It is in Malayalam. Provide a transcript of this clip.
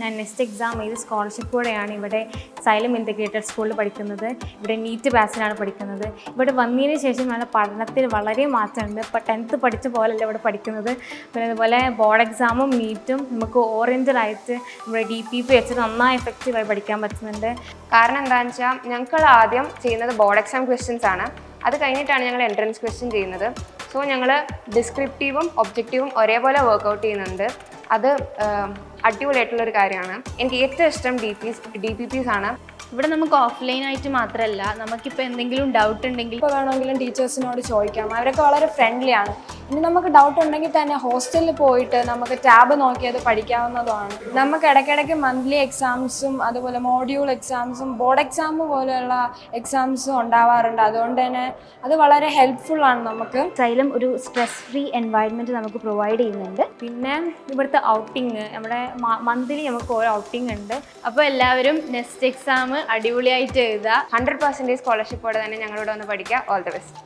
ഞാൻ നെക്സ്റ്റ് എക്സാം ചെയ്ത് സ്കോളർഷിപ്പോടെയാണ് ഇവിടെ സൈലം ഇൻ്റഗ്രേറ്റഡ് സ്കൂളിൽ പഠിക്കുന്നത്. ഇവിടെ നീറ്റ് ബാച്ചിലാണ് പഠിക്കുന്നത്. ഇവിടെ വന്നതിന് ശേഷം നല്ല പഠനത്തിൽ വളരെ മാറ്റമുണ്ട്. ഇപ്പോൾ 10th പഠിച്ച പോലെയല്ല ഇവിടെ പഠിക്കുന്നത്. പിന്നെ അതുപോലെ ബോർഡ് എക്സാമും നീറ്റും നമുക്ക് ഓറിയൻറ്റഡായിട്ട് നമ്മുടെ DPP വെച്ചിട്ട് നന്നായി എഫക്റ്റീവായി പഠിക്കാൻ പറ്റുന്നുണ്ട്. കാരണം എന്താണെന്ന് വെച്ചാൽ ഞങ്ങൾ ആദ്യം ചെയ്യുന്നത് ബോർഡ് എക്സാം ക്വസ്റ്റ്യൻസ് ആണ്. അത് കഴിഞ്ഞിട്ടാണ് ഞങ്ങൾ എൻട്രൻസ് ക്വസ്റ്റ്യൻ ചെയ്യുന്നത്. സോ ഞങ്ങൾ ഡിസ്ക്രിപ്റ്റീവും ഒബ്ജക്റ്റീവും ഒരേപോലെ വർക്കൗട്ട് ചെയ്യുന്നുണ്ട്. അത് അടിപൊളിയായിട്ടുള്ളൊരു കാര്യമാണ്. എനിക്ക് ഏറ്റവും ഇഷ്ടം DPPs ആണ്. ഇവിടെ നമുക്ക് ഓഫ്ലൈനായിട്ട് മാത്രമല്ല, നമുക്കിപ്പോൾ എന്തെങ്കിലും ഡൗട്ട് ഉണ്ടെങ്കിൽ ഇപ്പോൾ വേണമെങ്കിലും ടീച്ചേഴ്സിനോട് ചോദിക്കാം. അവരൊക്കെ വളരെ ഫ്രണ്ട്ലി ആണ്. ഇനി നമുക്ക് ഡൗട്ട് ഉണ്ടെങ്കിൽ തന്നെ ഹോസ്റ്റലിൽ പോയിട്ട് നമുക്ക് ടാബ് നോക്കി അത് പഠിക്കാവുന്നതുമാണ്. നമുക്ക് ഇടയ്ക്കിടയ്ക്ക് മന്ത്ലി എക്സാംസും അതുപോലെ മോഡ്യൂൾ എക്സാംസും ബോർഡ് എക്സാം പോലെയുള്ള എക്സാംസും ഉണ്ടാവാറുണ്ട്. അതുകൊണ്ട് തന്നെ അത് വളരെ ഹെൽപ്ഫുൾ ആണ്. നമുക്ക് സൈലം ഒരു സ്ട്രെസ് ഫ്രീ എൻവയൺമെൻറ്റ് നമുക്ക് പ്രൊവൈഡ് ചെയ്യുന്നുണ്ട്. പിന്നെ ഇവിടുത്തെ ഔട്ടിങ് നമ്മുടെ മന്ത്ലി നമുക്ക് ഓരോ ഔട്ടിങ് ഉണ്ട്. അപ്പോൾ എല്ലാവരും നെക്സ്റ്റ് എക്സാം അടിപൊളിയായിട്ട് എഴുതുക. 100% സ്കോളർഷിപ്പോടെ തന്നെ ഞങ്ങളിവിടെ വന്ന് പഠിക്കുക. All the best.